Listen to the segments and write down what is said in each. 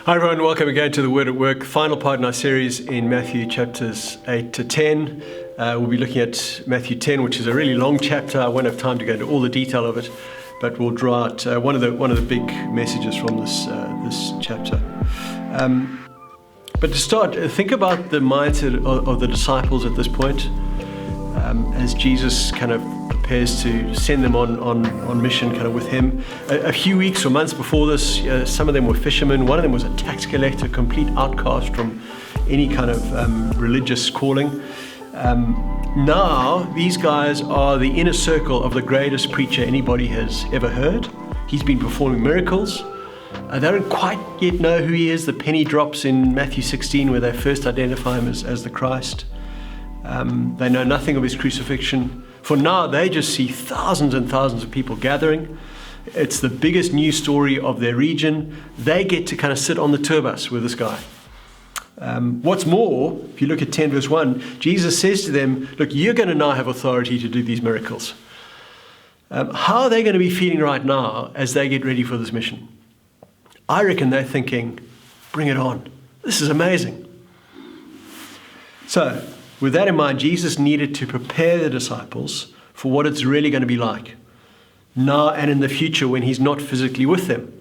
Hi everyone, welcome again to the Word at Work, final part in our series in Matthew chapters 8 to 10. We'll be looking at Matthew 10, which is a really long chapter. I won't have time to go into all the detail of it, but we'll draw out one of the big messages from this chapter. But to start, think about the mindset of the disciples at this point, as Jesus kind of prepares to send them on mission kind of with him. A few weeks or months before this, some of them were fishermen. One of them was a tax collector, complete outcast from any kind of religious calling. Now, these guys are the inner circle of the greatest preacher anybody has ever heard. He's been performing miracles. They don't quite yet know who he is. The penny drops in Matthew 16 where they first identify him as the Christ. They know nothing of his crucifixion. For now, they just see thousands and thousands of people gathering. It's the biggest news story of their region. They get to kind of sit on the tour bus with this guy. What's more, if you look at 10 verse 1, Jesus says to them, look, you're going to now have authority to do these miracles. How are they going to be feeling right now as they get ready for this mission? I reckon they're thinking, bring it on. This is amazing. So, with that in mind, Jesus needed to prepare the disciples for what it's really going to be like now and in the future when he's not physically with them.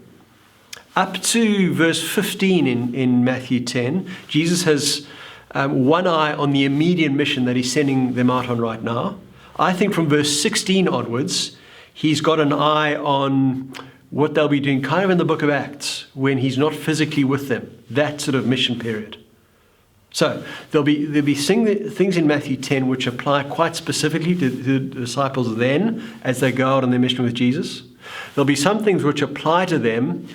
Up to verse 15 in Matthew 10, Jesus has one eye on the immediate mission that he's sending them out on right now. I think from verse 16 onwards, he's got an eye on what they'll be doing kind of in the book of Acts when he's not physically with them, that sort of mission period. So there'll be things in Matthew 10 which apply quite specifically to the disciples then as they go out on their mission with Jesus. There'll be some things which apply to them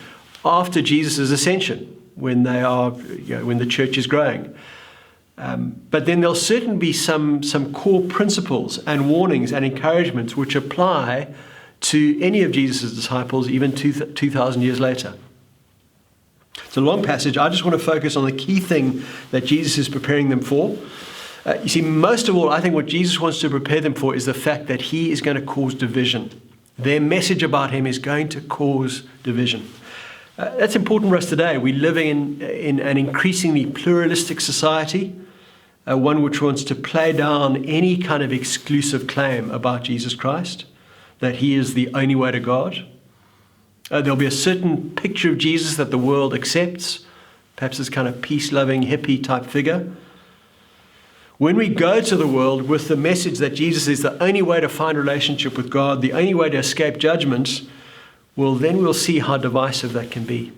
after Jesus' ascension when when the church is growing. But then there'll certainly be some core principles and warnings and encouragements which apply to any of Jesus' disciples even 2,000 years later. It's a long passage. I just want to focus on the key thing that Jesus is preparing them for. You see, most of all, I think what Jesus wants to prepare them for is the fact that he is going to cause division. Their message about him is going to cause division. That's important for us today. We're living in an increasingly pluralistic society, one which wants to play down any kind of exclusive claim about Jesus Christ, that he is the only way to God. There'll be a certain picture of Jesus that the world accepts, perhaps this kind of peace-loving, hippie type figure. When we go to the world with the message that Jesus is the only way to find relationship with God, the only way to escape judgment, well, then we'll see how divisive that can be.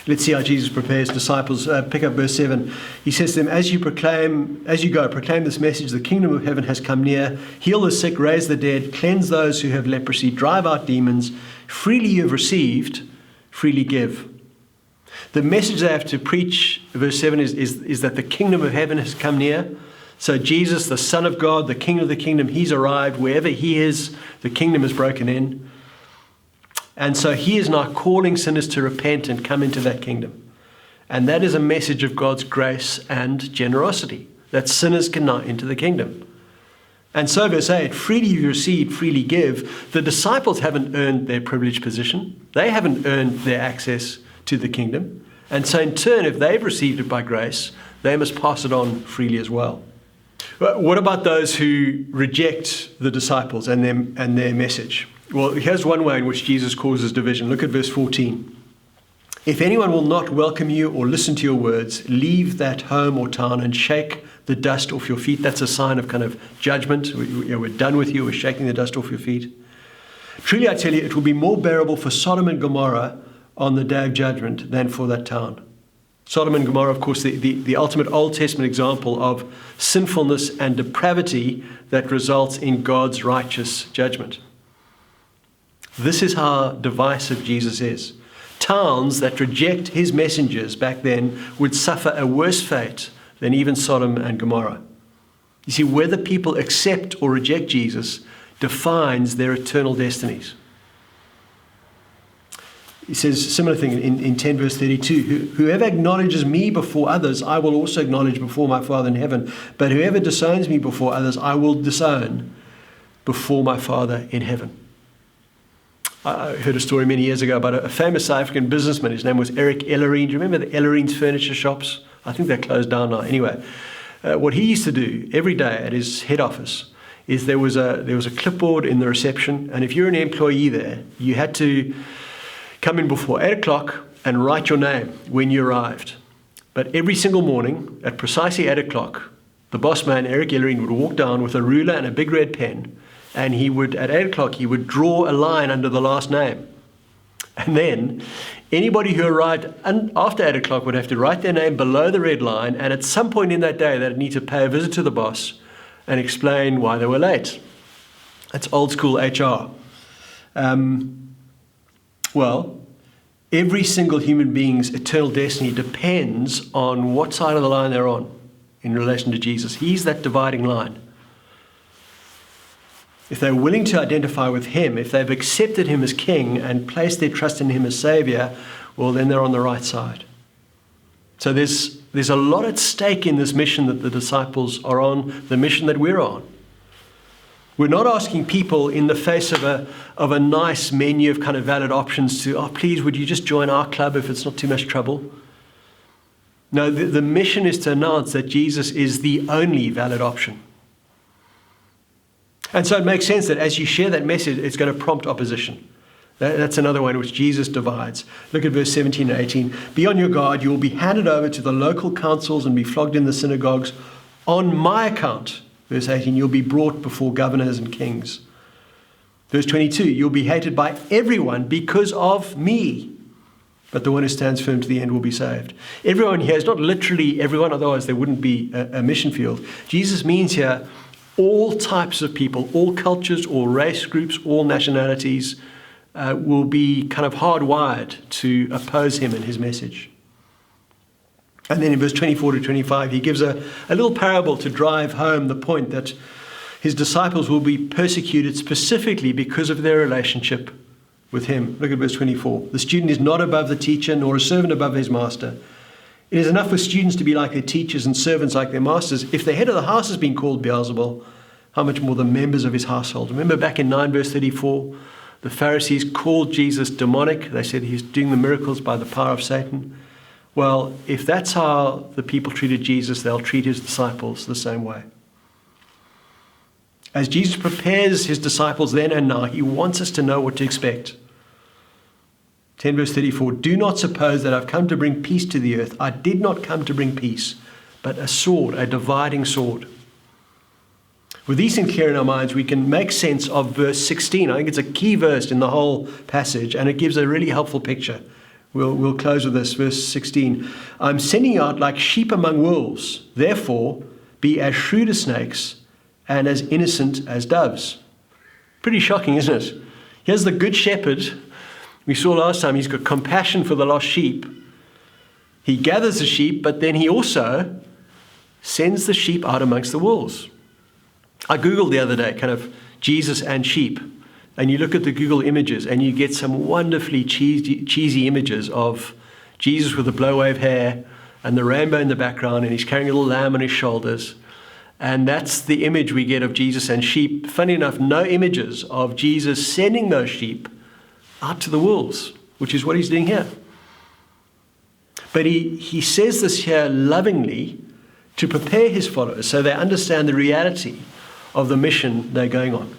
Let's see how Jesus prepares disciples. Pick up verse 7. He says to them, as you go, proclaim this message, the kingdom of heaven has come near. Heal the sick, raise the dead, cleanse those who have leprosy, drive out demons. Freely you have received, freely give. The message they have to preach, verse 7, is that the kingdom of heaven has come near. So Jesus, the Son of God, the King of the kingdom, he's arrived. Wherever he is, the kingdom is broken in. And so he is now calling sinners to repent and come into that kingdom. And that is a message of God's grace and generosity, that sinners can now enter the kingdom. And so verse 8, freely you receive, freely give. The disciples haven't earned their privileged position. They haven't earned their access to the kingdom. And so in turn, if they've received it by grace, they must pass it on freely as well. But what about those who reject the disciples and their message? Well, here's one way in which Jesus causes division. Look at verse 14. If anyone will not welcome you or listen to your words, leave that home or town and shake the dust off your feet. That's a sign of kind of judgment. We're done with you. We're shaking the dust off your feet. Truly, I tell you, it will be more bearable for Sodom and Gomorrah on the day of judgment than for that town. Sodom and Gomorrah, of course, the ultimate Old Testament example of sinfulness and depravity that results in God's righteous judgment. This is how divisive Jesus is. Towns that reject his messengers back then would suffer a worse fate than even Sodom and Gomorrah. You see, whether people accept or reject Jesus defines their eternal destinies. He says similar thing in 10 verse 32. Whoever acknowledges me before others, I will also acknowledge before my Father in heaven. But whoever disowns me before others, I will disown before my Father in heaven. I heard a story many years ago about a famous South African businessman. His name was Eric Ellerine. Do you remember the Ellerine's furniture shops? I think they're closed down now. Anyway, what he used to do every day at his head office is there was a clipboard in the reception, and if you're an employee there, you had to come in before 8 o'clock and write your name when you arrived. But every single morning at precisely 8 o'clock, the boss man, Eric Ellerine, would walk down with a ruler and a big red pen, and he would, at 8 o'clock, he would draw a line under the last name. And then anybody who arrived after 8 o'clock would have to write their name below the red line, and at some point in that day, they'd need to pay a visit to the boss and explain why they were late. That's old school HR. Well, every single human being's eternal destiny depends on what side of the line they're on in relation to Jesus. He's that dividing line. If they're willing to identify with him, if they've accepted him as king and placed their trust in him as savior, well, then they're on the right side. So there's a lot at stake in this mission that the disciples are on, the mission that we're on. We're not asking people in the face of a nice menu of kind of valid options to, please, would you just join our club if it's not too much trouble? No, the mission is to announce that Jesus is the only valid option. And so it makes sense that as you share that message, it's going to prompt opposition. That's another one which Jesus divides. Look at verse 17 and 18. Be on your guard. You will be handed over to the local councils and be flogged in the synagogues on my account. Verse 18, you'll be brought before governors and kings. Verse 22, you'll be hated by everyone because of me. But the one who stands firm to the end will be saved. Everyone here is not literally everyone, otherwise there wouldn't be a mission field. Jesus means here all types of people, all cultures, all race groups, all nationalities will be kind of hardwired to oppose him and his message. And then in verse 24 to 25, he gives a little parable to drive home the point that his disciples will be persecuted specifically because of their relationship with him. Look at verse 24. The student is not above the teacher, nor a servant above his master. It is enough for students to be like their teachers and servants like their masters. If the head of the house has been called Beelzebul, how much more the members of his household? Remember back in 9 verse 34, the Pharisees called Jesus demonic. They said he's doing the miracles by the power of Satan. Well, if that's how the people treated Jesus, they'll treat his disciples the same way. As Jesus prepares his disciples then and now, he wants us to know what to expect. 10 verse 34, do not suppose that I've come to bring peace to the earth. I did not come to bring peace, but a sword, a dividing sword. With these things clear in our minds, we can make sense of verse 16. I think it's a key verse in the whole passage, and it gives a really helpful picture. We'll close with this, verse 16. I'm sending you out like sheep among wolves. Therefore, be as shrewd as snakes and as innocent as doves. Pretty shocking, isn't it? Here's the good shepherd. We saw last time he's got compassion for the lost sheep. He gathers the sheep, but then he also sends the sheep out amongst the wolves. I Googled the other day, kind of Jesus and sheep. And you look at the Google images and you get some wonderfully cheesy images of Jesus with the blow-wave hair and the rainbow in the background, and he's carrying a little lamb on his shoulders. And that's the image we get of Jesus and sheep. Funny enough, no images of Jesus sending those sheep out to the wolves, which is what he's doing here. But he says this here lovingly to prepare his followers so they understand the reality of the mission they're going on.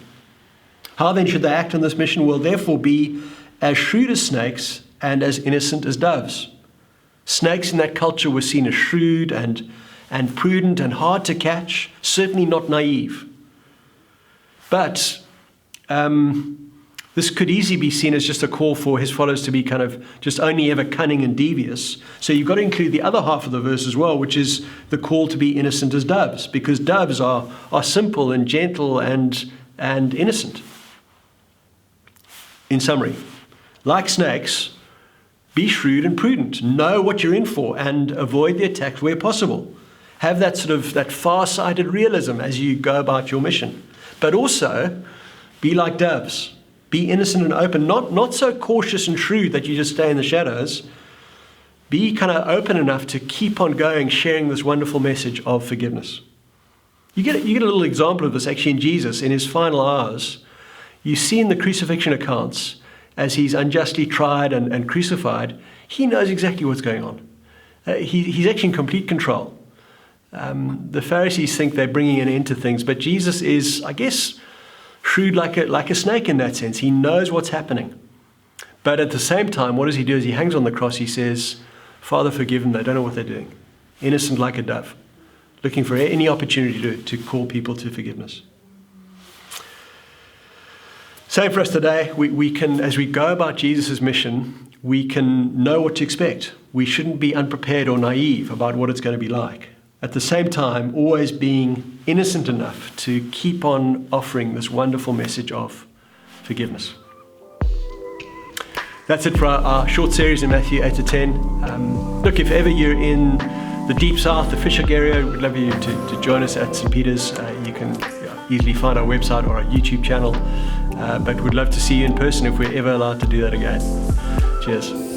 How then should they act on this mission? Will therefore be as shrewd as snakes and as innocent as doves. Snakes in that culture were seen as shrewd and prudent and hard to catch, certainly not naive. But this could easily be seen as just a call for his followers to be kind of just only ever cunning and devious. So you've got to include the other half of the verse as well, which is the call to be innocent as doves, because doves are simple and gentle and innocent. In summary, like snakes, be shrewd and prudent. Know what you're in for and avoid the attacks where possible. Have that sort of that far-sighted realism as you go about your mission. But also, be like doves. Be innocent and open. Not so cautious and shrewd that you just stay in the shadows. Be kind of open enough to keep on going, sharing this wonderful message of forgiveness. You get a little example of this actually in Jesus in his final hours. You see in the crucifixion accounts, as he's unjustly tried and crucified, he knows exactly what's going on. He's actually in complete control. The Pharisees think they're bringing an end to things, but Jesus is, I guess, shrewd like a snake in that sense. He knows what's happening. But at the same time, what does he do? As he hangs on the cross, he says, Father, forgive them. They don't know what they're doing. Innocent like a dove, looking for any opportunity to call people to forgiveness. Same for us today. We can, as we go about Jesus' mission, we can know what to expect. We shouldn't be unprepared or naive about what it's going to be like. At the same time, always being innocent enough to keep on offering this wonderful message of forgiveness. That's it for our short series in Matthew 8 to 10. Look, if ever you're in the deep south, the Fish Hoek area, we'd love you to join us at St. Peter's. You can easily find our website or our YouTube channel. But we'd love to see you in person if we're ever allowed to do that again. Cheers.